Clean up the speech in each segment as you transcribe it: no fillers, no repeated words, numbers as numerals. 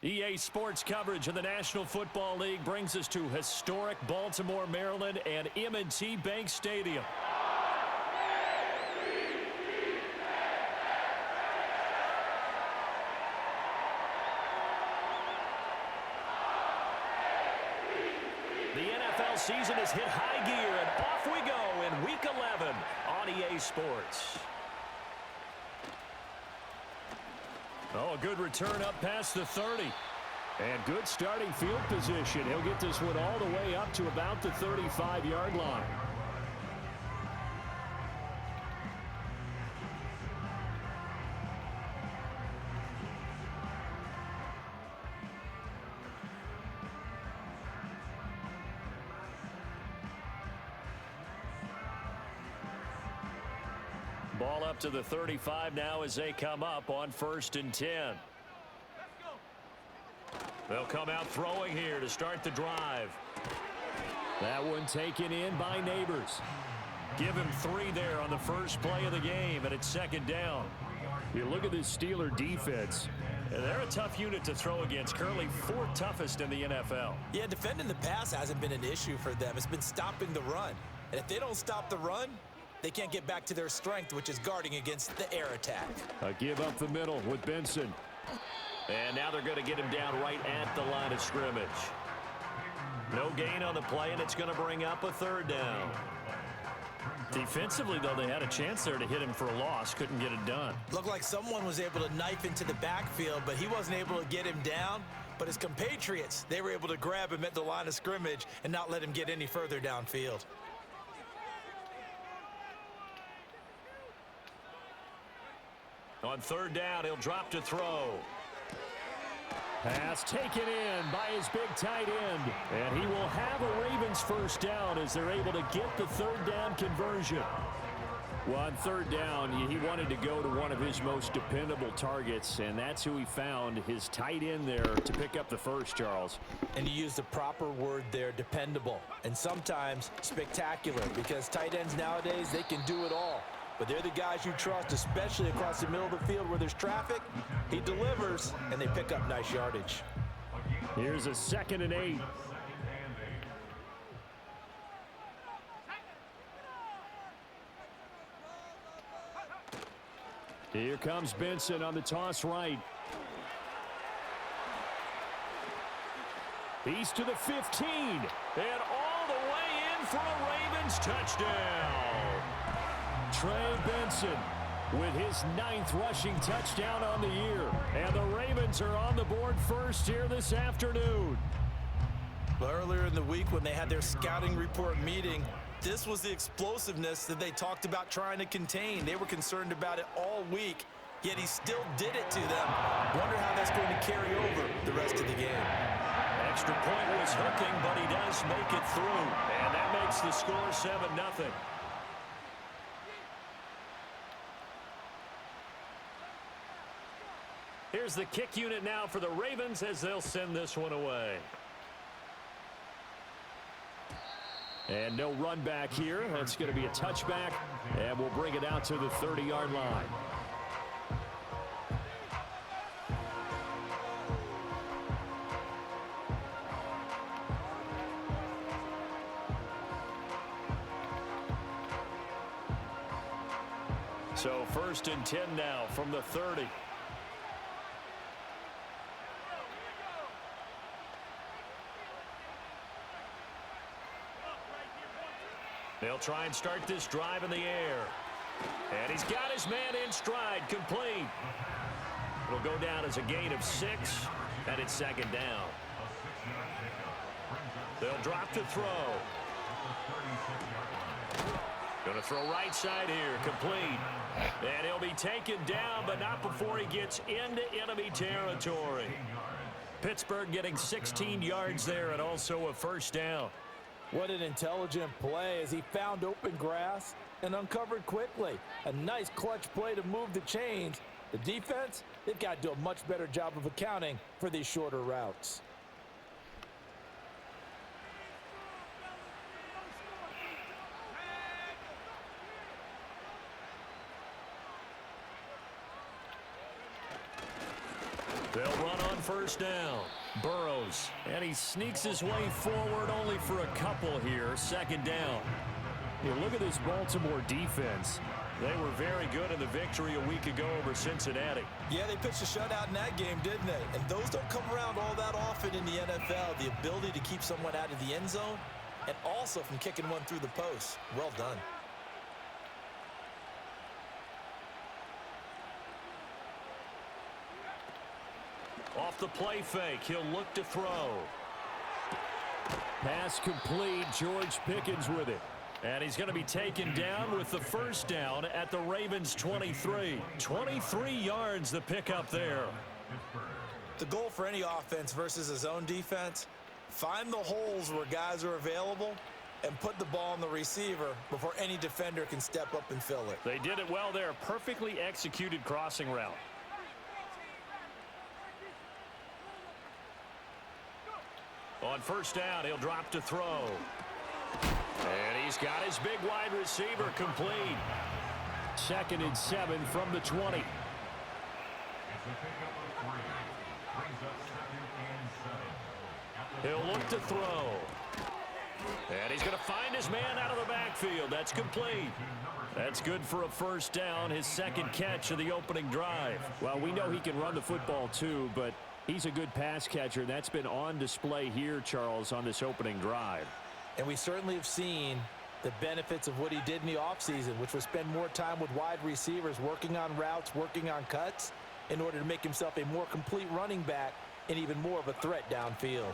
EA Sports coverage of the National Football League brings us to historic Baltimore, Maryland, and M&T Bank Stadium. The NFL season has hit high gear, and off we go in Week 11 on EA Sports. Oh, a good return up past the 30. And good starting field position. He'll get this one all the way up to about the 35-yard line. Ball up to the 35 now as they come up on 1st and 10. They'll come out throwing here to start the drive. That one taken in by Neighbors. Give him 3 there on the first play of the game, and it's 2nd down. You look at this Steeler defense. They're a tough unit to throw against, currently 4th toughest in the NFL. Yeah, defending the pass hasn't been an issue for them. It's been stopping the run. And if they don't stop the run, they can't get back to their strength, which is guarding against the air attack. A give up the middle with Benson. And now they're going to get him down right at the line of scrimmage. No gain on the play, and it's going to bring up a 3rd down. Defensively, though, they had a chance there to hit him for a loss. Couldn't get it done. Looked like someone was able to knife into the backfield, but he wasn't able to get him down. But his compatriots, they were able to grab him at the line of scrimmage and not let him get any further downfield. On 3rd down, he'll drop to throw. Pass taken in by his big tight end. And he will have a Ravens 1st down as they're able to get the 3rd down conversion. Well, on 3rd down, he wanted to go to one of his most dependable targets, and that's who he found, his tight end there to pick up the first, Charles. And you used the proper word there, dependable, and sometimes spectacular, because tight ends nowadays, they can do it all. But they're the guys you trust, especially across the middle of the field where there's traffic. He delivers, and they pick up nice yardage. Here's a 2nd and 8. Here comes Benson on the toss right. He's to the 15, and all the way in for a Ravens touchdown. Trey Benson with his 9th rushing touchdown on the year. And the Ravens are on the board first here this afternoon. Well, earlier in the week when they had their scouting report meeting, this was the explosiveness that they talked about trying to contain. They were concerned about it all week, yet he still did it to them. Wonder how that's going to carry over the rest of the game. Extra point was hooking, but he does make it through. And that makes the score 7-0. Here's the kick unit now for the Ravens as they'll send this one away. And no run back here. That's going to be a touchback, and we'll bring it out to the 30-yard line. So 1st and 10 now from the 30. They'll try and start this drive in the air. And he's got his man in stride, complete. It'll go down as a gain of 6, and it's 2nd down. They'll drop to throw. Going to throw right side here, complete. And he'll be taken down, but not before he gets into enemy territory. Pittsburgh getting 16 yards there and also a 1st down. What an intelligent play as he found open grass and uncovered quickly. A nice clutch play to move the chains. The defense, they've got to do a much better job of accounting for these shorter routes. They'll run on first down. Burrows, and he sneaks his way forward only for a couple here. Second down. You look at this Baltimore defense. They were very good in the victory a week ago over Cincinnati. Yeah, they pitched a shutout in that game, didn't they? And those don't come around all that often in the NFL. The ability to keep someone out of the end zone and also from kicking one through the post. Well done. Off the play fake, he'll look to throw. Pass complete. George Pickens with it. And he's going to be taken down with the first down at the Ravens' 23. 23 yards the pickup there. The goal for any offense versus a zone defense, find the holes where guys are available and put the ball on the receiver before any defender can step up and fill it. They did it well there. Perfectly executed crossing route. On first down, he'll drop to throw. And he's got his big wide receiver complete. 2nd and 7 from the 20. He'll look to throw. And he's going to find his man out of the backfield. That's complete. That's good for a first down, his second catch of the opening drive. Well, we know he can run the football too, but he's a good pass catcher. That's been on display here, Charles, on this opening drive. And we certainly have seen the benefits of what he did in the offseason, which was spend more time with wide receivers, working on routes, working on cuts, in order to make himself a more complete running back and even more of a threat downfield.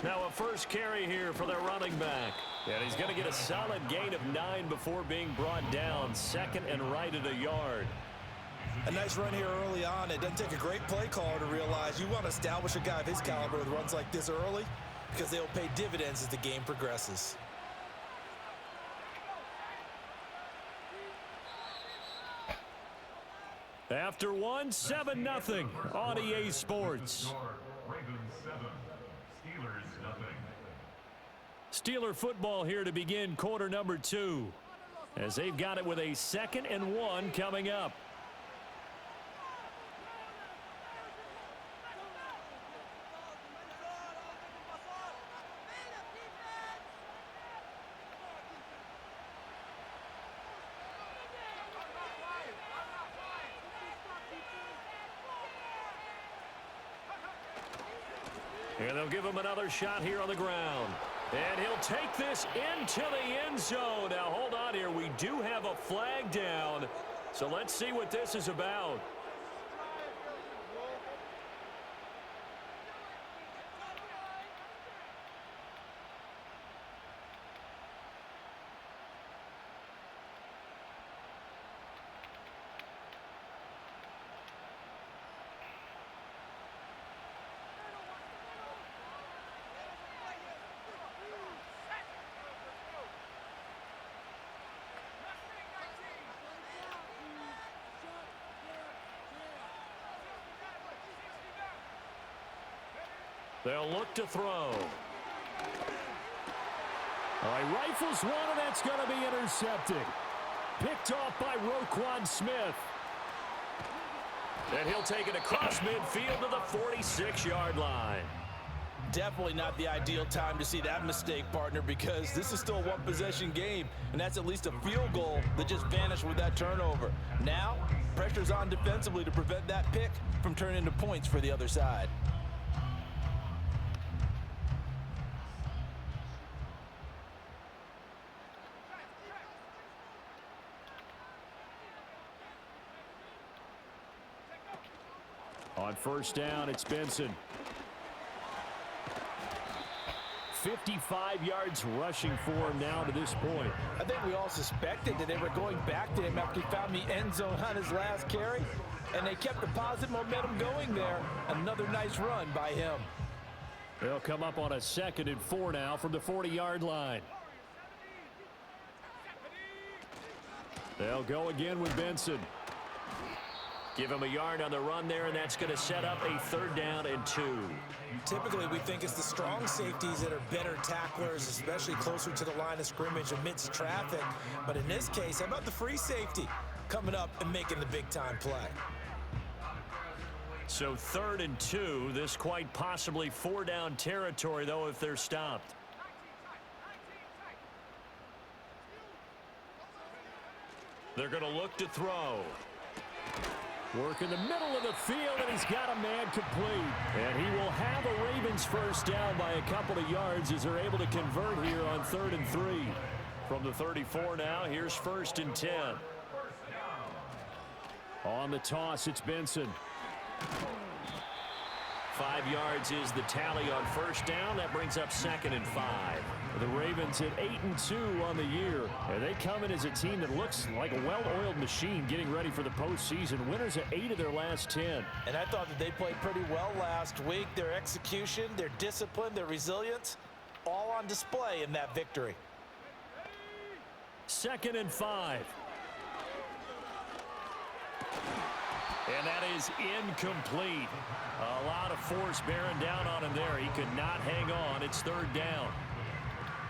Now a first carry here for their running back. And he's going to get a solid gain of 9 before being brought down. 2nd and right at a yard. A nice run here early on. It doesn't take a great play caller to realize you want to establish a guy of his caliber with runs like this early, because they'll pay dividends as the game progresses. After 1, 7-0 on EA Sports. Steeler football here to begin quarter number 2, as they've got it with a 2nd and 1 coming up. And they'll give him another shot here on the ground. And he'll take this into the end zone. Now, hold on here. We do have a flag down. So let's see what this is about. They'll look to throw. All right, rifles one, and that's going to be intercepted. Picked off by Roquan Smith. And he'll take it across midfield to the 46-yard line. Definitely not the ideal time to see that mistake, partner, because this is still a one-possession game, and that's at least a field goal that just vanished with that turnover. Now, pressure's on defensively to prevent that pick from turning into points for the other side. On first down, it's Benson. 55 yards rushing for him now to this point. I think we all suspected that they were going back to him after he found the end zone on his last carry, and they kept the positive momentum going there. Another nice run by him. They'll come up on a 2nd and 4 now from the 40-yard line. They'll go again with Benson. Give him a yard on the run there, and that's going to set up a 3rd down and 2. Typically, we think it's the strong safeties that are better tacklers, especially closer to the line of scrimmage amidst traffic. But in this case, how about the free safety coming up and making the big-time play? So 3rd and 2. This quite possibly 4-down territory, though, if they're stopped. They're going to look to throw. Work in the middle of the field, and he's got a man complete. And he will have a Ravens first down by a couple of yards as they're able to convert here on 3rd and 3. From the 34 now, here's 1st and 10. On the toss, it's Benson. 5 yards is the tally on first down. That brings up 2nd and 5. The Ravens at 8-2 on the year. And they come in as a team that looks like a well-oiled machine getting ready for the postseason. Winners of 8 of their last 10. And I thought that they played pretty well last week. Their execution, their discipline, their resilience, all on display in that victory. 2nd and 5. And that is incomplete. A lot of force bearing down on him there. He could not hang on. It's 3rd down.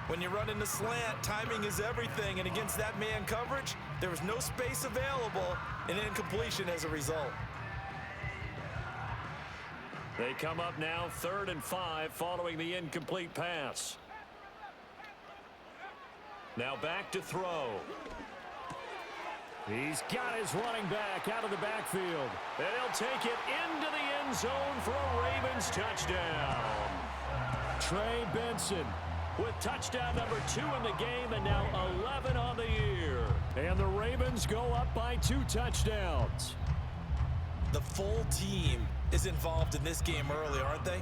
When you run in the slant, timing is everything. And against that man coverage, there was no space available, and incompletion as a result. They come up now 3rd and 5 following the incomplete pass. Now back to throw. He's got his running back out of the backfield. And he'll take it into the end zone for a Ravens touchdown. Trey Benson with touchdown number 2 in the game, and now 11 on the year. And the Ravens go up by 2 touchdowns. The full team is involved in this game early, aren't they?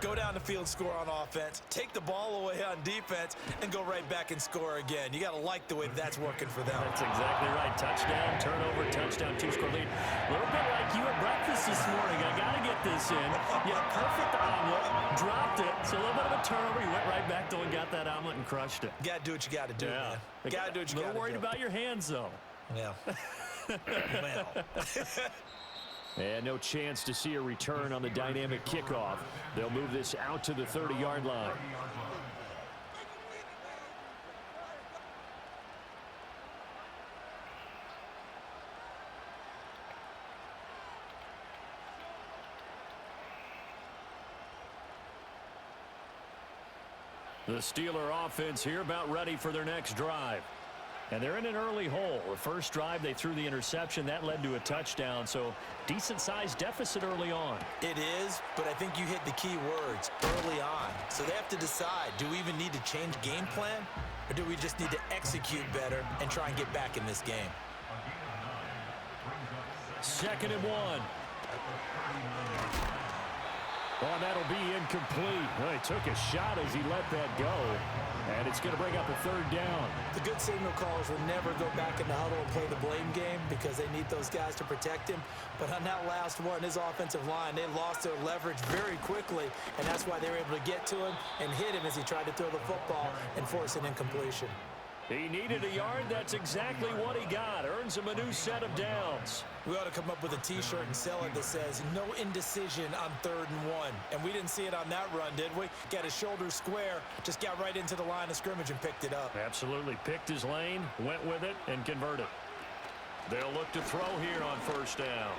Go down the field, score on offense, take the ball away on defense, and go right back and score again. You got to like the way that's working for them. That's exactly right. Touchdown, turnover, touchdown, 2-score lead. A little bit like you at breakfast this morning. I got to get this in. You had a perfect omelet, dropped it. So a little bit of a turnover. You went right back though and got that omelet and crushed it. You got to do what you got to do, man. You got to do what you got to do. A little worried about your hands, though. Yeah. Well. And no chance to see a return on the dynamic kickoff. They'll move this out to the 30-yard line. The Steeler offense here about ready for their next drive. And they're in an early hole. The first drive, they threw the interception. That led to a touchdown. So decent-sized deficit early on. It is, but I think you hit the key words early on. So they have to decide, do we even need to change game plan? Or do we just need to execute better and try and get back in this game? 2nd and 1. Oh, that'll be incomplete. Well, he took a shot as he let that go. And it's going to bring up a 3rd down. The good signal callers will never go back in the huddle and play the blame game because they need those guys to protect him. But on that last one, his offensive line, they lost their leverage very quickly, and that's why they were able to get to him and hit him as he tried to throw the football and force an incompletion. He needed a yard. That's exactly what he got. Earns him a new set of downs. We ought to come up with a T-shirt and sell it that says, no indecision on 3rd and 1. And we didn't see it on that run, did we? Got his shoulders square, just got right into the line of scrimmage and picked it up. Absolutely. Picked his lane, went with it, and converted. They'll look to throw here on 1st down.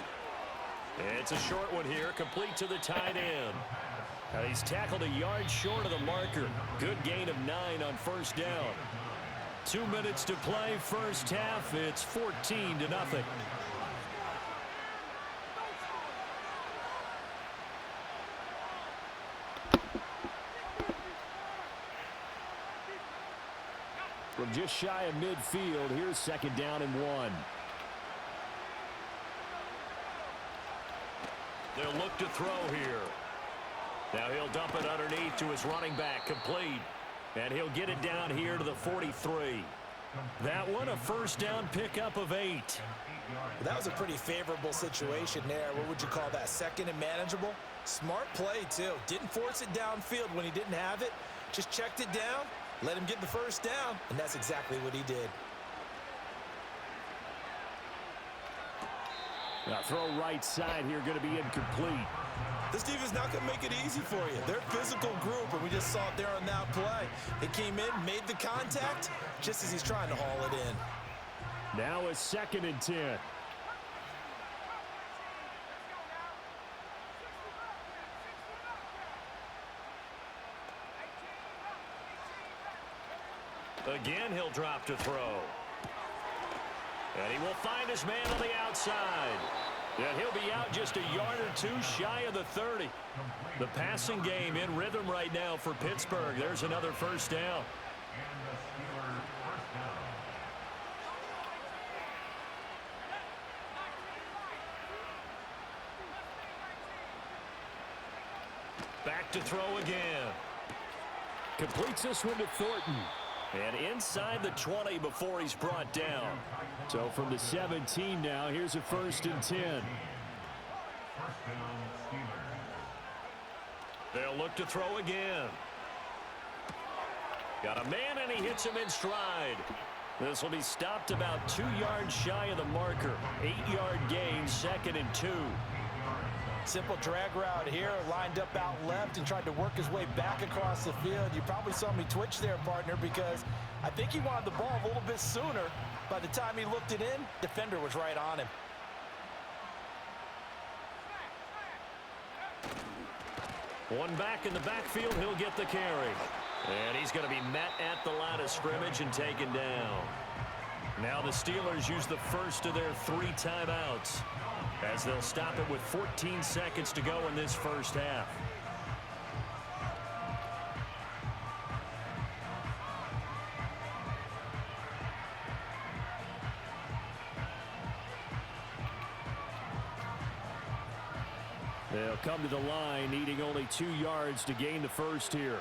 It's a short one here, complete to the tight end. And he's tackled a yard short of the marker. Good gain of 9 on 1st down. 2 minutes to play, first half. It's 14-0. From just shy of midfield, here's 2nd down and 1. They'll look to throw here. Now he'll dump it underneath to his running back, complete. And he'll get it down here to the 43. That one, a first down pickup of 8. That was a pretty favorable situation there. What would you call that? 2nd and manageable? Smart play, too. Didn't force it downfield when he didn't have it. Just checked it down, let him get the first down, and that's exactly what he did. Now throw right side here, going to be incomplete. This defense not going to make it easy for you. They're a physical group, and we just saw it there on that play. They came in, made the contact, just as he's trying to haul it in. Now a 2nd and 10. Again, he'll drop to throw. And he will find his man on the outside. And he'll be out just a yard or two shy of the 30. The passing game in rhythm right now for Pittsburgh. There's another first down. Back to throw again. Completes this one to Thornton. And inside the 20 before he's brought down. So from the 17 now, here's a 1st and 10. They'll look to throw again. Got a man, and he hits him in stride. This will be stopped about 2 yards shy of the marker. 8-yard gain, 2nd and 2. Simple drag route here, lined up out left and tried to work his way back across the field. You probably saw me twitch there, partner, because I think he wanted the ball a little bit sooner. By the time he looked it in, defender was right on him. One back in the backfield, he'll get the carry. And he's going to be met at the line of scrimmage and taken down. Now the Steelers use the first of their 3 timeouts, as they'll stop it with 14 seconds to go in this first half. They'll come to the line, needing only 2 yards to gain the first here.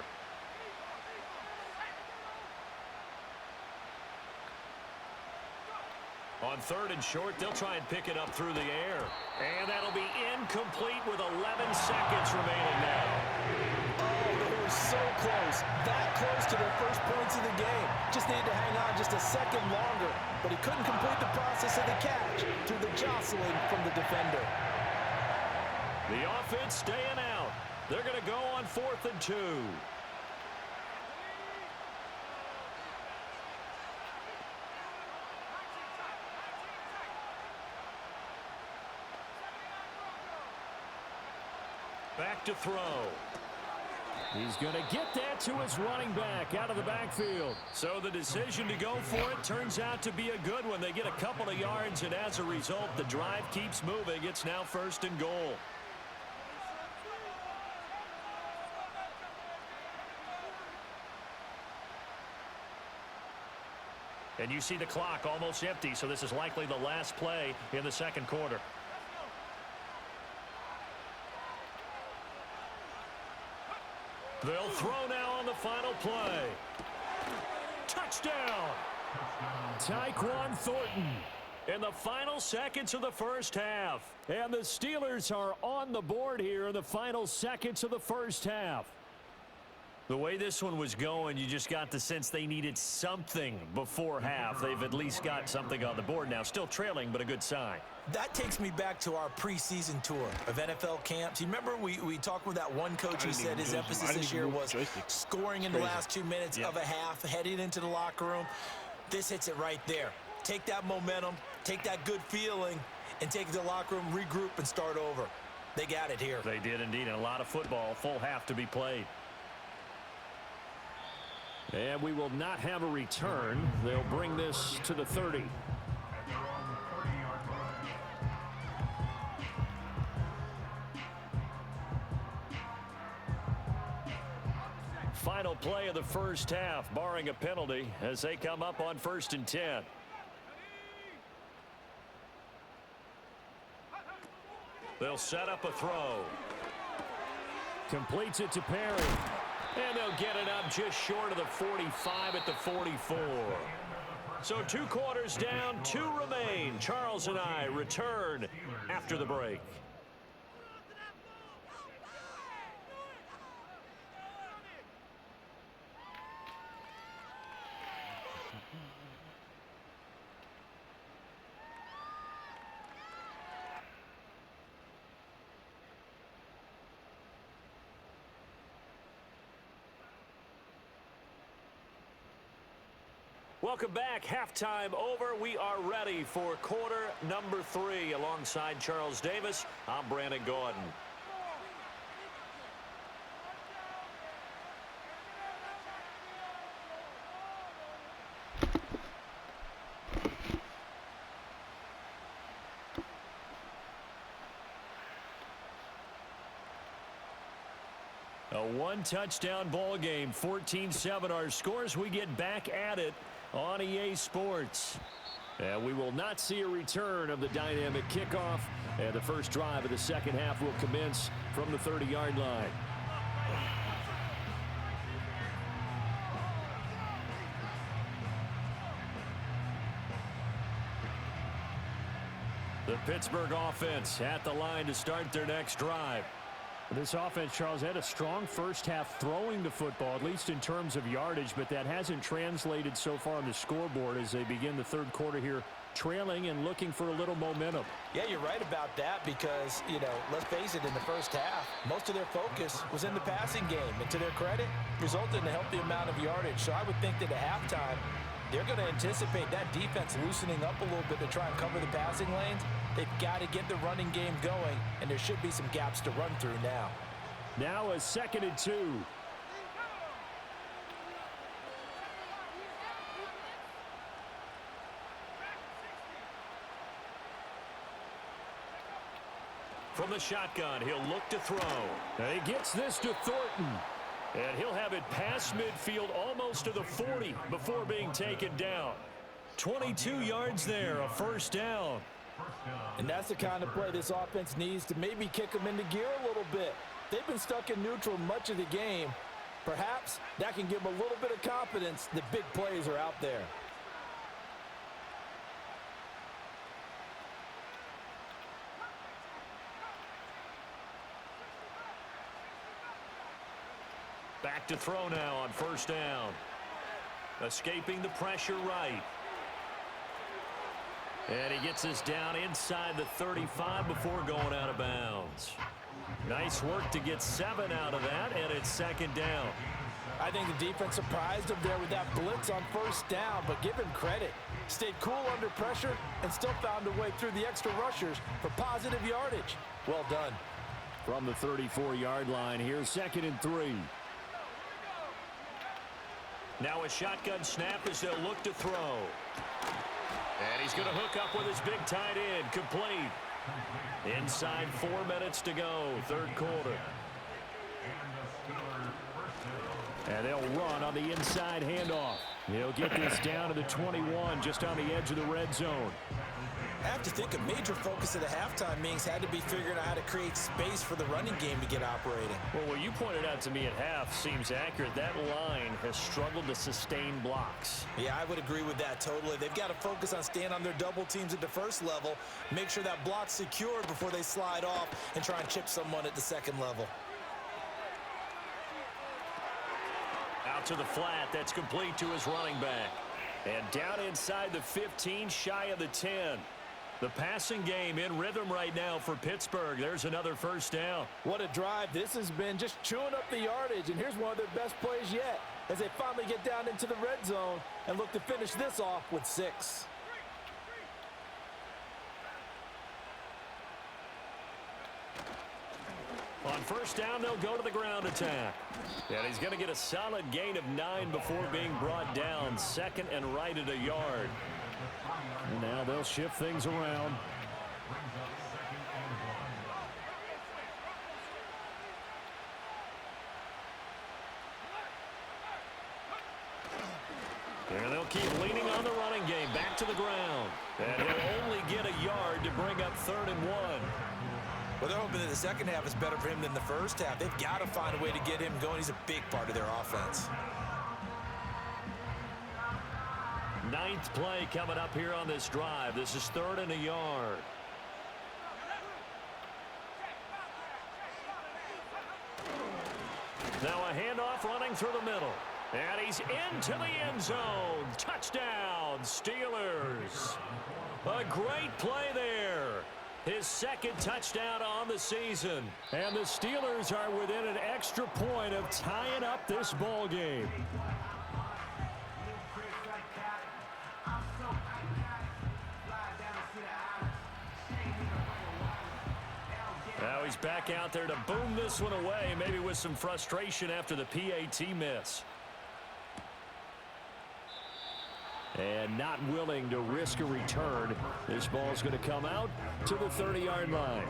On 3rd and short, they'll try and pick it up through the air. And that'll be incomplete with 11 seconds remaining now. Oh, they were so close. That close to their first points of the game. Just needed to hang on just a second longer. But he couldn't complete the process of the catch through the jostling from the defender. The offense staying out. They're going to go on 4th and 2. Back to throw. He's going to get that to his running back out of the backfield. So the decision to go for it turns out to be a good one. They get a couple of yards, and as a result, the drive keeps moving. It's now 1st and goal. And you see the clock almost empty, so this is likely the last play in the 2nd quarter. They'll throw now on the final play. Touchdown! Tyquan Thornton. In the final seconds of the first half. And the Steelers are on the board here in the final seconds of the first half. The way this one was going, you just got the sense they needed something before half. They've at least got something on the board now. Still trailing, but a good sign. That takes me back to our preseason tour of NFL camps. You remember we talked with that one coach who said his emphasis this year was scoring in the last 2 minutes of a half, heading into the locker room. This hits it right there. Take that momentum, take that good feeling, and take it to the locker room, regroup, and start over. They got it here. They did indeed, and a lot of football, full half to be played. And we will not have a return. They'll bring this to the 30. Final play of the first half, barring a penalty, as they come up on 1st and 10. They'll set up a throw. Completes it to Perry. And they'll get it up just short of the 45 at the 44. So 2 quarters down, 2 remain. Charles and I return after the break. Welcome back. Halftime over. We are ready for quarter number 3. Alongside Charles Davis, I'm Brandon Gordon. A one-touchdown ball game, 14-7 our scores. We get back at it on EA Sports. And we will not see a return of the dynamic kickoff. And the first drive of the second half will commence from the 30-yard line. The Pittsburgh offense at the line to start their next drive. This offense, Charles, had a strong first half throwing the football, at least in terms of yardage, but that hasn't translated so far on the scoreboard as they begin the third quarter here, trailing and looking for a little momentum. Yeah, you're right about that because, let's face it, in the first half, most of their focus was in the passing game. And to their credit, resulted in a healthy amount of yardage. So I would think that at halftime, they're going to anticipate that defense loosening up a little bit to try and cover the passing lanes. They've got to get the running game going, and there should be some gaps to run through now. Now a 2nd and 2. From the shotgun, he'll look to throw. And he gets this to Thornton. And he'll have it past midfield almost to the 40 before being taken down. 22 yards there, a first down. And that's the kind of play this offense needs to maybe kick them into gear a little bit. They've been stuck in neutral much of the game. Perhaps that can give them a little bit of confidence that big plays are out there. Back to throw now on first down. Escaping the pressure right. And he gets this down inside the 35 before going out of bounds. Nice work to get 7 out of that, and it's 2nd down. I think the defense surprised him there with that blitz on first down, but give him credit. Stayed cool under pressure and still found a way through the extra rushers for positive yardage. Well done. From the 34-yard line, here's 2nd and 3. Now a shotgun snap as they'll look to throw. And he's going to hook up with his big tight end. Complete. Inside 4 minutes to go, third quarter. And they'll run on the inside handoff. He'll get this down to the 21, just on the edge of the red zone. I have to think a major focus of the halftime meetings had to be figuring out how to create space for the running game to get operating. Well, what you pointed out to me at half seems accurate. That line has struggled to sustain blocks. Yeah, I would agree with that totally. They've got to focus on staying on their double teams at the first level, make sure that block's secured before they slide off and try and chip someone at the second level. Out to the flat. That's complete to his running back. And down inside the 15, shy of the 10. The passing game in rhythm right now for Pittsburgh. There's another first down. What a drive. This has been just chewing up the yardage, and here's one of their best plays yet as they finally get down into the red zone and look to finish this off with 6. On first down, they'll go to the ground attack. And he's going to get a solid gain of 9 before being brought down. 2nd and right at a yard. And now they'll shift things around. And they'll keep leaning on the running game. Back to the ground. And he'll only get a yard to bring up 3rd and 1. Well, they're hoping that the second half is better for him than the first half. They've got to find a way to get him going. He's a big part of their offense. 9th play coming up here on this drive. This is 3rd and a yard. Now a handoff running through the middle. And he's into the end zone. Touchdown, Steelers. A great play there. His 2nd touchdown on the season. And the Steelers are within an extra point of tying up this ball game. Now he's back out there to boom this one away, maybe with some frustration after the PAT miss. And not willing to risk a return. This ball's going to come out to the 30-yard line.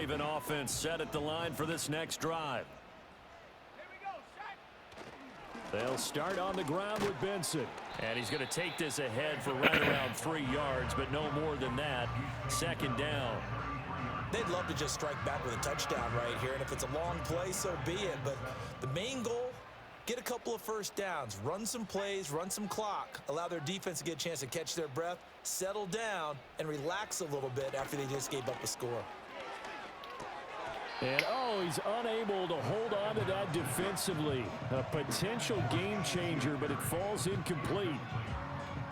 Raven offense set at the line for this next drive. They'll start on the ground with Benson. And he's going to take this ahead for right around 3 yards, but no more than that. Second down. They'd love to just strike back with a touchdown right here, and if it's a long play, so be it. But the main goal, get a couple of first downs, run some plays, run some clock, allow their defense to get a chance to catch their breath, settle down, and relax a little bit after they just gave up a score. And, he's unable to hold on to that defensively. A potential game changer, but it falls incomplete.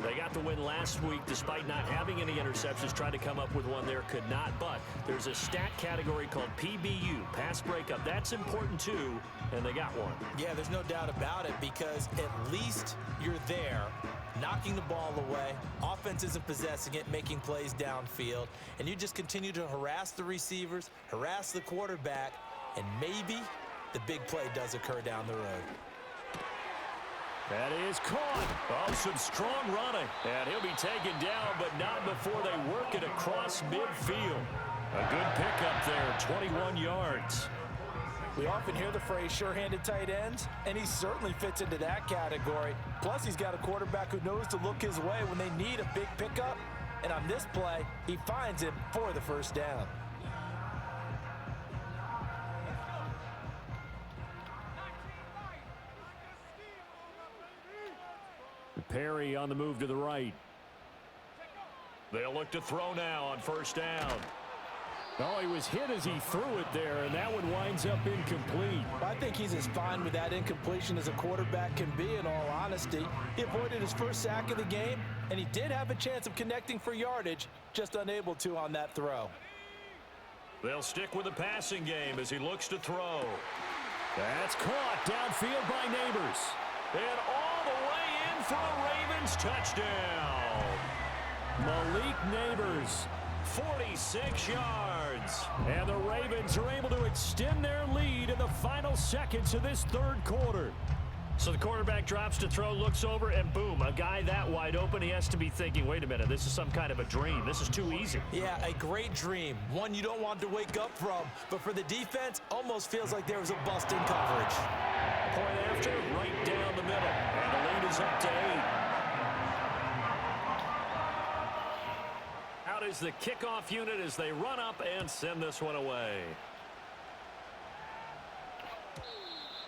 They got the win last week despite not having any interceptions. Tried to come up with one there, could not. But there's a stat category called PBU, pass breakup. That's important too, and they got one. Yeah, there's no doubt about it, because at least you're there, knocking the ball away. Offense isn't possessing it, making plays downfield. And you just continue to harass the receivers, harass the quarterback, and maybe the big play does occur down the road. That is caught. Oh, some strong running. And he'll be taken down, but not before they work it across midfield. A good pickup there, 21 yards. We often hear the phrase sure-handed tight ends, and he certainly fits into that category. Plus, he's got a quarterback who knows to look his way when they need a big pickup. And on this play, he finds him for the first down. Perry on the move to the right. They'll look to throw now on first down. Oh, he was hit as he threw it there, and that one winds up incomplete. I think he's as fine with that incompletion as a quarterback can be, in all honesty. He avoided his first sack of the game, and he did have a chance of connecting for yardage, just unable to on that throw. They'll stick with the passing game as he looks to throw. That's caught downfield by Neighbors. And all the way in for a Ravens touchdown. Malik Neighbors, 46 yards. And the Ravens are able to extend their lead in the final seconds of this third quarter. So the quarterback drops to throw, looks over, and boom, a guy that wide open. He has to be thinking, wait a minute, this is some kind of a dream. This is too easy. Yeah, a great dream. One you don't want to wake up from. But for the defense, almost feels like there was a bust in coverage. Point after, right down the middle. And the lead is up to 8. Out is the kickoff unit as they run up and send this one away.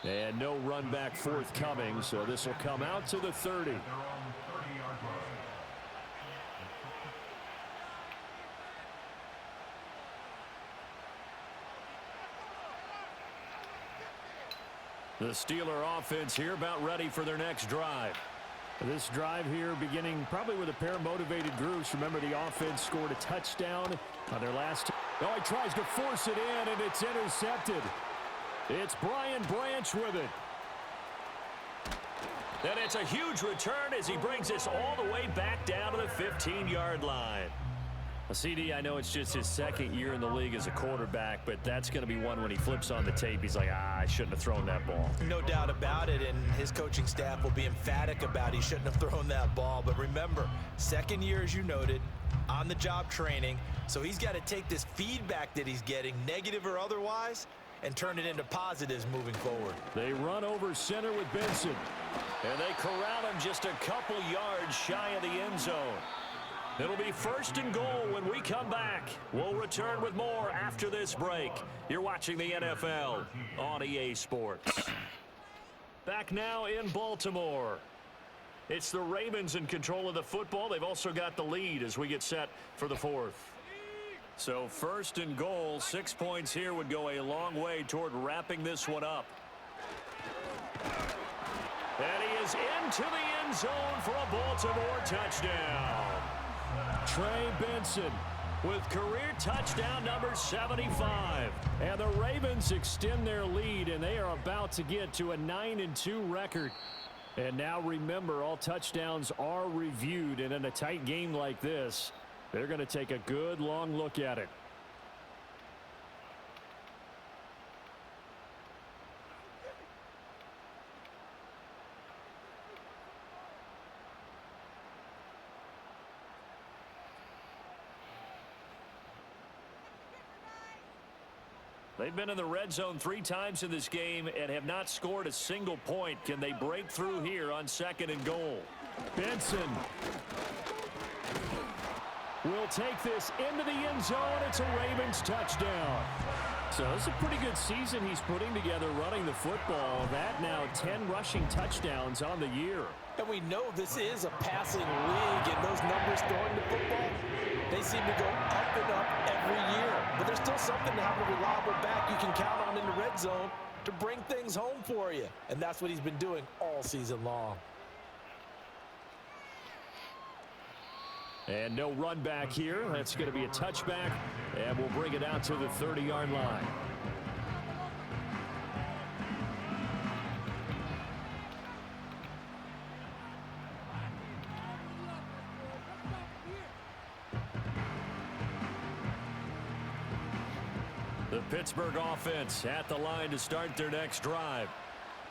And no run back forthcoming, so this will come out to the 30. The Steeler offense here about ready for their next drive. This drive here beginning probably with a pair of motivated groups. Remember, the offense scored a touchdown on their last. Oh, he tries to force it in, and it's intercepted. It's Brian Branch with it. And it's a huge return as he brings this all the way back down to the 15-yard line. CD, I know it's just his second year in the league as a quarterback, but that's going to be one when he flips on the tape. He's like, I shouldn't have thrown that ball. No doubt about it, and his coaching staff will be emphatic about he shouldn't have thrown that ball. But remember, second year, as you noted, on-the-job training, so he's got to take this feedback that he's getting, negative or otherwise, and turn it into positives moving forward. They run over center with Benson. And they corral him just a couple yards shy of the end zone. It'll be first and goal when we come back. We'll return with more after this break. You're watching the NFL on EA Sports. Back now in Baltimore. It's the Ravens in control of the football. They've also got the lead as we get set for the fourth. So first and goal, 6 points here would go a long way toward wrapping this one up. And he is into the end zone for a Baltimore touchdown. Trey Benson with career touchdown number 75. And the Ravens extend their lead, and they are about to get to a 9-2 record. And now remember, all touchdowns are reviewed, and in a tight game like this, they're going to take a good long look at it. They've been in the red zone 3 times in this game and have not scored a single point. Can they break through here on 2nd and goal? Benson will take this into the end zone. It's a Ravens touchdown. So it's a pretty good season he's putting together running the football. That now 10 rushing touchdowns on the year. And we know this is a passing league, and those numbers throwing the football, they seem to go up and up every year. But there's still something to have a reliable back you can count on in the red zone to bring things home for you. And that's what he's been doing all season long. And no run back here. That's going to be a touchback, and we'll bring it out to the 30-yard line. The Pittsburgh offense at the line to start their next drive.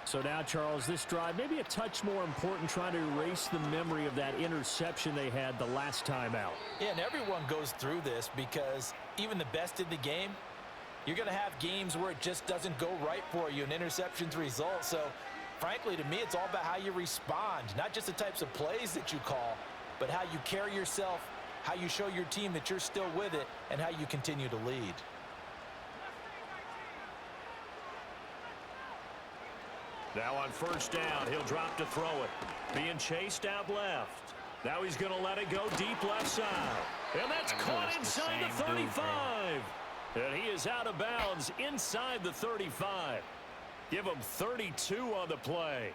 So now, Charles, this drive maybe a touch more important, trying to erase the memory of that interception they had the last time out. Yeah, and everyone goes through this because even the best in the game, you're going to have games where it just doesn't go right for you, and interceptions result. So, frankly, to me, it's all about how you respond, not just the types of plays that you call, but how you carry yourself, how you show your team that you're still with it, and how you continue to lead. Now on 1st down, he'll drop to throw it. Being chased out left. Now he's going to let it go deep left side. And that's caught inside the 35. And he is out of bounds inside the 35. Give him 32 on the play.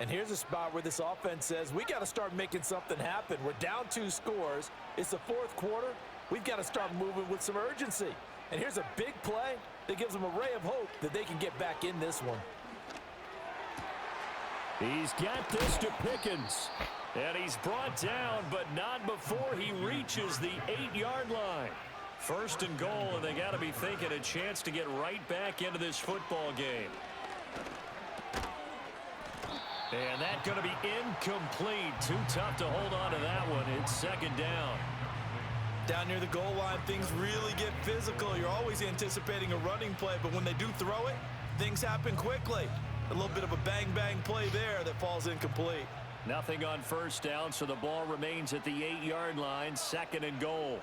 And here's a spot where this offense says, we got to start making something happen. We're down 2 scores. It's the 4th quarter. We've got to start moving with some urgency. And here's a big play that gives them a ray of hope that they can get back in this one. He's got this to Pickens. And he's brought down, but not before he reaches the 8-yard line. 1st and goal, and they got to be thinking a chance to get right back into this football game. And that's going to be incomplete. Too tough to hold on to that one. It's 2nd down. Down near the goal line, things really get physical. You're always anticipating a running play, but when they do throw it, things happen quickly. A little bit of a bang-bang play there that falls incomplete. Nothing on 1st down, so the ball remains at the 8-yard line, 2nd and goal.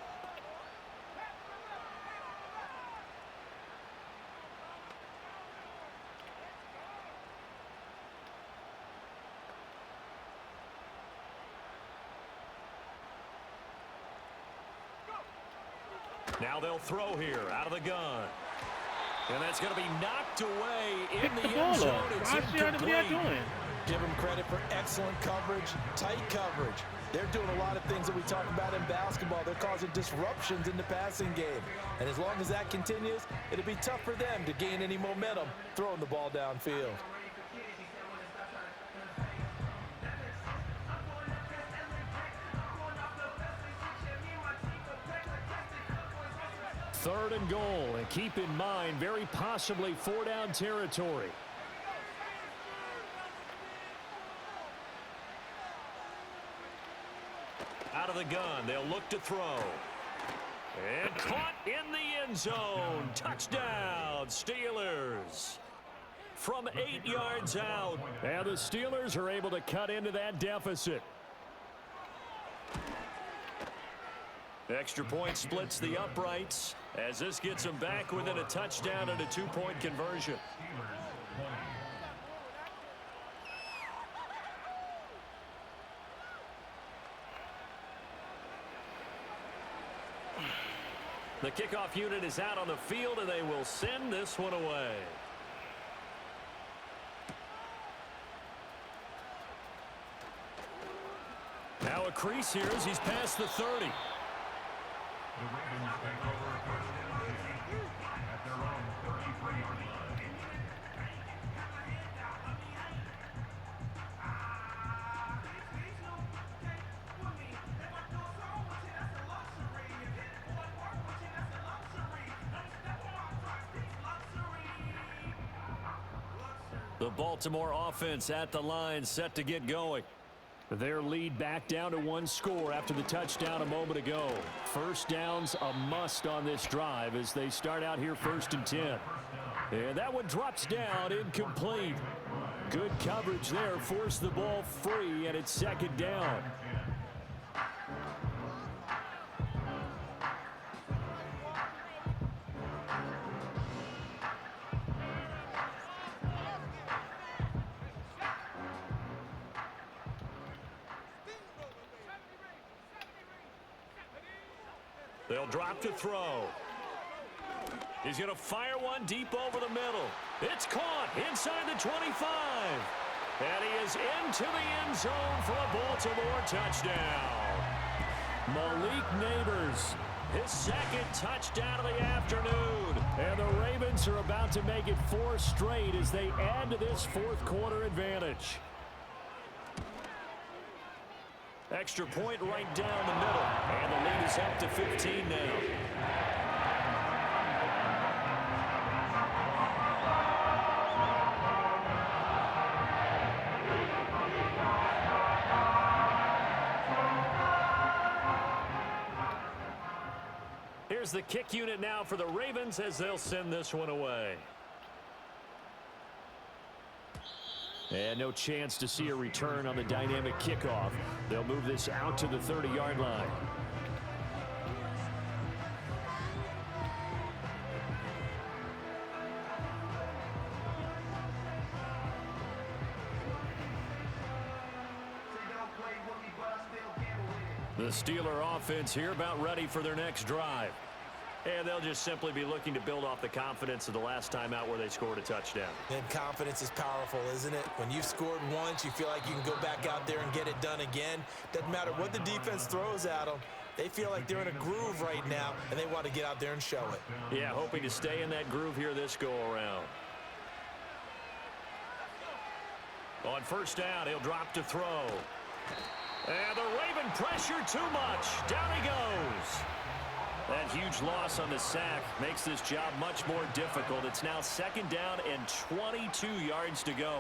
Now they'll throw here out of the gun. And that's going to be knocked away in the end zone. It's incomplete. Give them credit for excellent coverage, tight coverage. They're doing a lot of things that we talk about in basketball. They're causing disruptions in the passing game. And as long as that continues, it'll be tough for them to gain any momentum throwing the ball downfield. Third and goal, and keep in mind, very possibly 4-down territory. Out of the gun, they'll look to throw. And caught in the end zone. Touchdown, Steelers. From 8 yards out. And the Steelers are able to cut into that deficit. Extra point splits the uprights as this gets them back within a touchdown and a 2-point conversion. The kickoff unit is out on the field, and they will send this one away. Now a crease here as he's past the 30. The Ravens take over first and 10 at their own 33-yard line. The Baltimore offense at the line, set to get going. Their lead back down to one score after the touchdown a moment ago. First down's a must on this drive as they start out here 1st and 10. And that one drops down, incomplete. Good coverage there, forced the ball free, and it's 2nd down. They'll drop to throw. He's going to fire one deep over the middle. It's caught inside the 25. And he is into the end zone for a Baltimore touchdown. Malik Neighbors, his 2nd touchdown of the afternoon. And the Ravens are about to make it 4 straight as they add to this 4th quarter advantage. Extra point right down the middle. And the lead is up to 15 now. Here's the kick unit now for the Ravens as they'll send this one away. And no chance to see a return on the dynamic kickoff. They'll move this out to the 30-yard line. The Steeler offense here about ready for their next drive. And they'll just simply be looking to build off the confidence of the last time out where they scored a touchdown. And confidence is powerful, isn't it? When you've scored once, you feel like you can go back out there and get it done again. Doesn't matter what the defense throws at them. They feel like they're in a groove right now, and they want to get out there and show it. Yeah, hoping to stay in that groove here this go-around. On 1st down, he'll drop to throw. And the Raven pressure too much. Down he goes. That huge loss on the sack makes this job much more difficult. It's now 2nd down and 22 yards to go.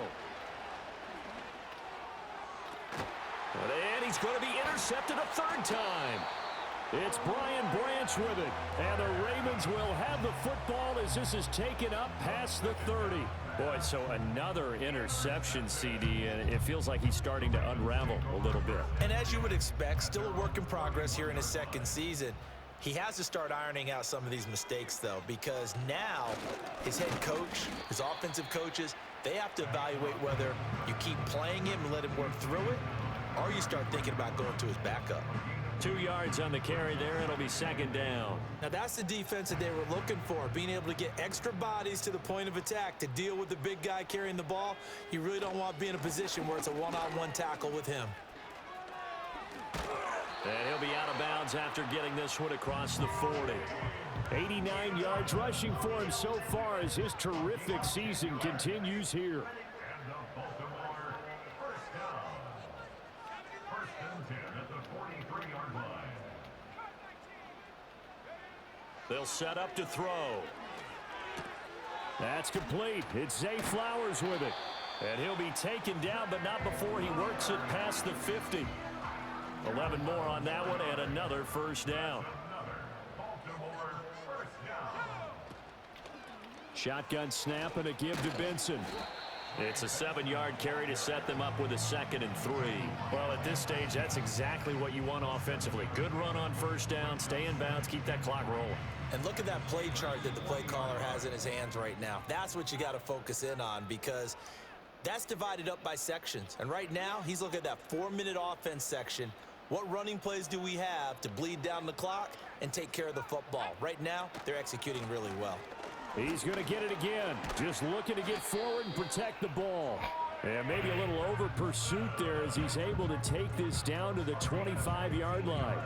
And he's going to be intercepted a 3rd time. It's Brian Branch with it. And the Ravens will have the football as this is taken up past the 30. Boy, so another interception, CD, and it feels like he's starting to unravel a little bit. And as you would expect, still a work in progress here in his 2nd season. He has to start ironing out some of these mistakes, though, because now his head coach, his offensive coaches, they have to evaluate whether you keep playing him and let him work through it, or you start thinking about going to his backup. 2 yards on the carry there. It'll be 2nd down. Now, that's the defense that they were looking for, being able to get extra bodies to the point of attack to deal with the big guy carrying the ball. You really don't want to be in a position where it's a one-on-one tackle with him. And he'll be out of bounds after getting this one across the 40. 89 yards rushing for him so far as his terrific season continues here. They'll set up to throw. That's complete. It's Zay Flowers with it. And he'll be taken down, but not before he works it past the 50. 11 more on that one, and another 1st down. Shotgun snap and a give to Benson. It's a 7-yard carry to set them up with a 2nd and 3. Well, at this stage, that's exactly what you want offensively. Good run on 1st down, stay in bounds, keep that clock rolling. And look at that play chart that the play caller has in his hands right now. That's what you got to focus in on, because that's divided up by sections. And right now, he's looking at that 4-minute offense section. What running plays do we have to bleed down the clock and take care of the football? Right now, they're executing really well. He's going to get it again. Just looking to get forward and protect the ball. And maybe a little over pursuit there as he's able to take this down to the 25-yard line.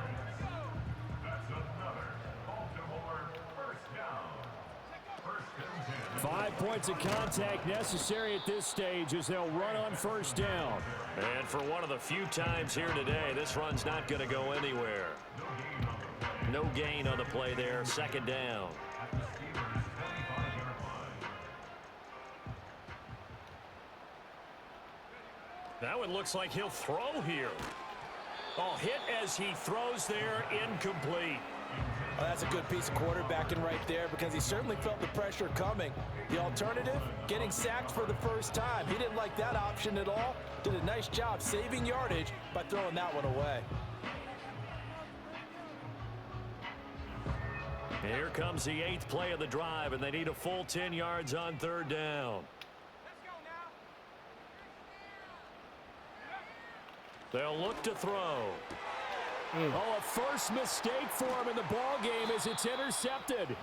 5 points of contact necessary at this stage as they'll run on 1st down. And for one of the few times here today, this run's not going to go anywhere. No gain on the play there. 2nd down. Now it looks like he'll throw here. Oh, hit as he throws there, incomplete. Well, that's a good piece of quarterbacking right there because he certainly felt the pressure coming. The alternative, getting sacked for the first time. He didn't like that option at all. Did a nice job saving yardage by throwing that one away. Here comes the 8th play of the drive, and they need a full 10 yards on 3rd down. They'll look to throw. Oh, a first mistake for him in the ball game as it's intercepted.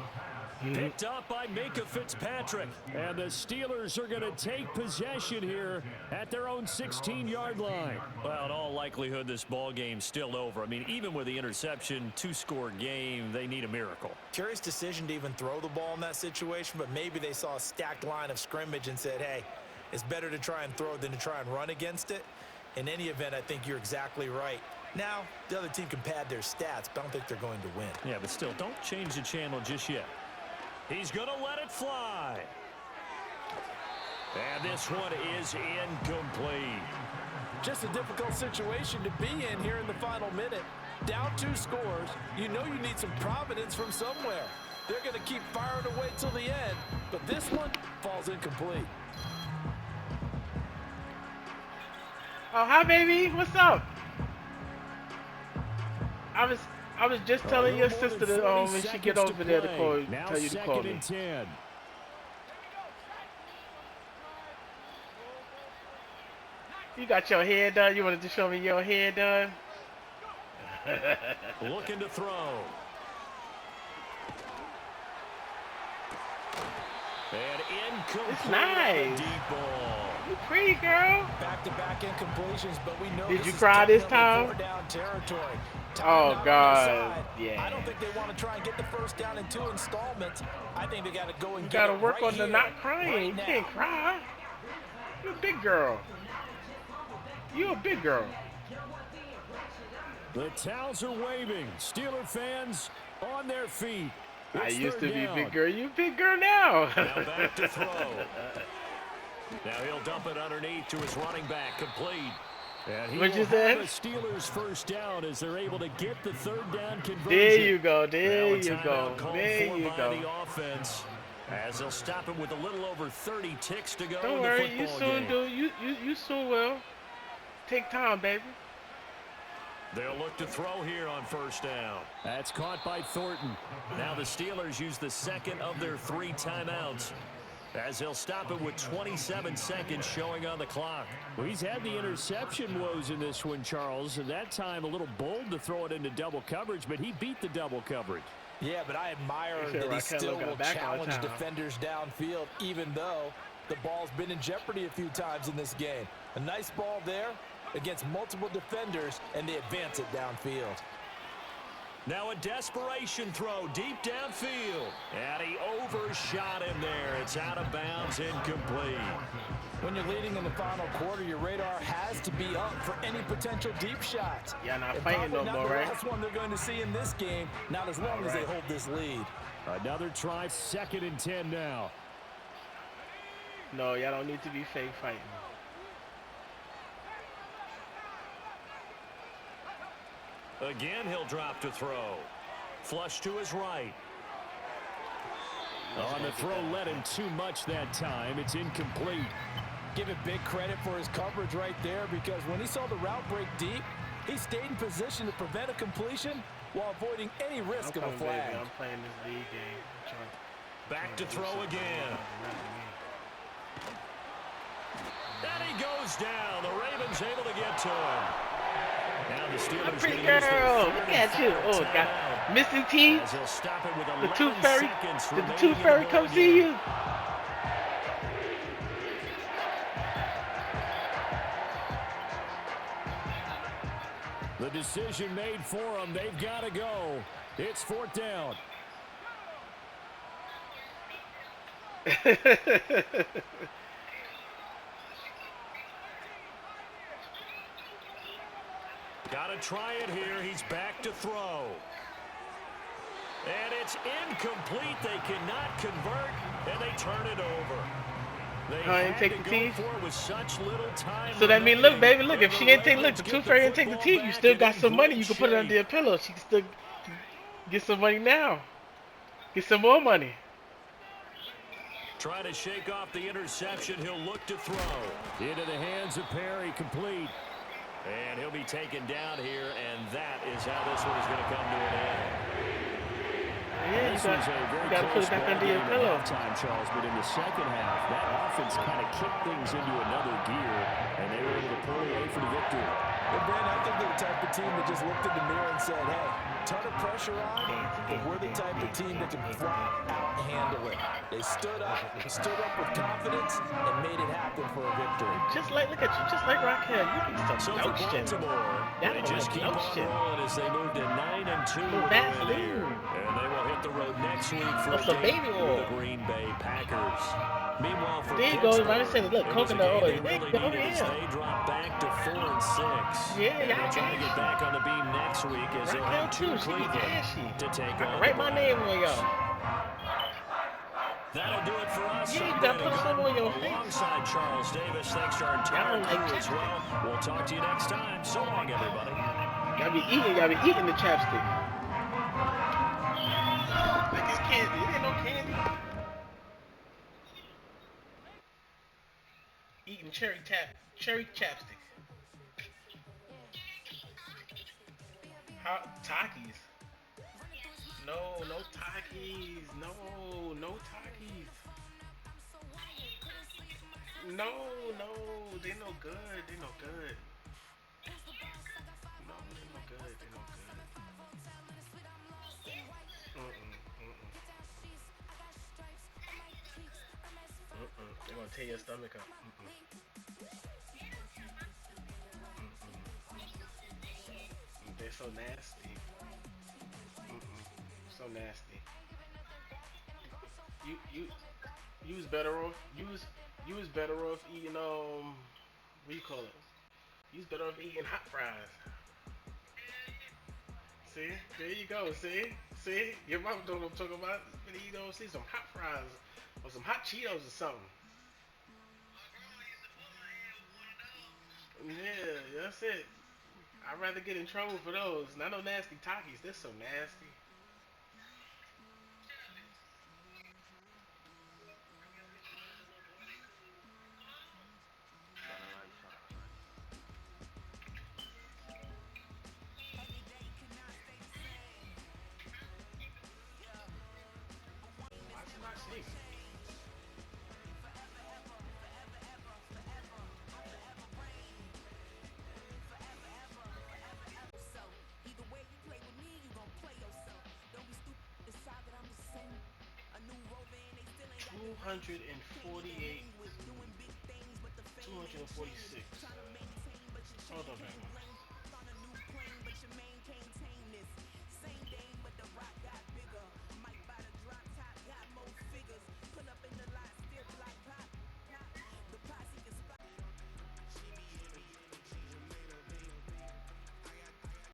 Picked up by Minka Fitzpatrick. And the Steelers are going to take possession here at their own 16-yard line. Well, in all likelihood, this ball game's still over. I mean, even with the interception, 2-score game, they need a miracle. Curious decision to even throw the ball in that situation, but maybe they saw a stacked line of scrimmage and said, hey, it's better to try and throw than to try and run against it. In any event, I think you're exactly right. Now, the other team can pad their stats, but I don't think they're going to win. Yeah, but still, don't change the channel just yet. He's going to let it fly. And this one is incomplete. Just a difficult situation to be in here in the final minute. Down 2 scores, you know you need some providence from somewhere. They're going to keep firing away till the end, but this one falls incomplete. Oh, hi, baby. What's up? I was just telling your sister that when she get over there to call, tell you to call me. 10. You got your hair done? You wanted to show me your hair done? Looking to throw. And incomplete. It's nice. Deep ball. You pretty, girl. Back-to-back incompletions, but we know Did this you is cry this definitely time? Down territory. Oh, God. Yeah. I don't think they want to try and get the first down in 2 installments. I think they got to go and You get gotta it work right on the here, not crying. right You now. can't cry. You're a big girl. You're a big girl. The towels are waving. Steeler fans on their feet. I It's used to 3rd be a down. big girl. You a big girl now. Now back to throw. Now he'll dump it underneath to his running back, complete. And he What'd you will say? have the Steelers first down as they're able to get the 3rd down conversion. There you go. Now There a you timeout go. called There for you by go. the offense as they'll stop it with a little over 30 ticks to go Don't in worry. the You football soon game. do. You soon will. Take time, baby. They'll look to throw here on 1st down. That's caught by Thornton. Now the Steelers use the second of their 3 timeouts as they'll stop it with 27 seconds showing on the clock. Well, he's had the interception woes in this one, Charles, and that time a little bold to throw it into double coverage, but he beat the double coverage. Yeah, but I admire Sure, that he Raquel still got will back all the challenge time. defenders downfield, even though the ball's been in jeopardy a few times in this game. A nice ball there against multiple defenders, and they advance it downfield. Now a desperation throw deep downfield. And he overshot him there. It's out of bounds, incomplete. When you're leading in the final quarter, your radar has to be up for any potential deep shots. Yeah, not And fighting probably no not more, the right? last one they're going to see in this game, not as long as they hold this lead. Another try, 2nd and 10 now. No, y'all don't need to be fake fighting. Again, he'll drop to throw. Flush to his right. On the throw, led him too much that time. It's incomplete. Give it big credit for his coverage right there, because when he saw the route break deep, he stayed in position to prevent a completion while avoiding any risk of a flag. I'm playing this league game. Back to throw again. And he goes down. The Ravens able to get to him. Now the Steelers A pretty gonna use their girl. 3rd Look and at you. final Oh, timeout. got missing teeth. As he'll stop it with The 11 tooth fairy. seconds Did the remaining tooth in fairy the come ball see game. you? The decision made for them. They've got to go. It's 4th down. Got to try it here. He's back to throw. And it's incomplete. They cannot convert, and they turn it over. They Her ain't had take to the go teeth. for it with such little time So that mean, look, remaining, baby, look. and If the she ain't take, look, Ravens the get tooth the fairy ain't take the football teeth. You back still and got in some money. great You can put it under shape. your pillow. She can still get some money now. Get some more money. Trying to shake off the interception. He'll look to throw. Into the hands of Perry, complete. And he'll be taken down here, and that is how this one is going to come to an end. Yeah, This you was a very got to put close it back ball under your game pillow. at halftime, Charles, but in the second half, that offense kind of kicked things into another gear, and they were able to pull away for the victory. Well, Brandon, I think they're the type of team that just looked in the mirror and said, hey, ton of pressure on, but we're the type of team that can flat out handle it. They stood up with confidence, and made it happen for a victory. Just like, look at you, just like Raquel. You need some So for lotion. Baltimore, Y'all they don't just like keep on lotion. rolling as they move to 9-2 Some with a win here. Vaseline. And they will hit the road next week for Or a some date baby with oil. the Green Bay Packers. Meanwhile, for There you go. Pittsburgh, I just said, look, it was a coconut game oil. they really Go needed as here. they drop back to 4-6. Yeah, and y'all they'll try to get ashy. back on the beam next week as they'll Raquel head to too. She be Cleveland ashy. to take I can on write the my name on Browns. y'all. That'll do it for us. Yeah, I'm you gotta Brandon put some Gunn, on your face. alongside Charles Davis. Thanks to our entire Y'all like crew as chapstick. well. We'll talk to you next time. So long, everybody. Y'all be eating the chapstick. Like it's candy. It ain't no candy. Eating cherry chapstick. How Takis? No Takis. No Takis. No, they no good. They no good. No, they no good. They no good. They're gonna tear your stomach up. They're so nasty. So nasty. You was better off. You was better off eating what do you call it? You was better off eating hot fries. See, there you go. See, your mom know what I'm talking about. You know, see some hot fries or some hot Cheetos or something. Yeah, that's it. I'd rather get in trouble for those. Not no nasty Takis. They're so nasty. Why is it not safe? Either way you play with me, you gon' play yourself. Don't be stupid, decide that I'm the same. A new rover and they still ain't got 248. with doing big things, but the fame 246. trying to maintain, but you Hold on, can't man.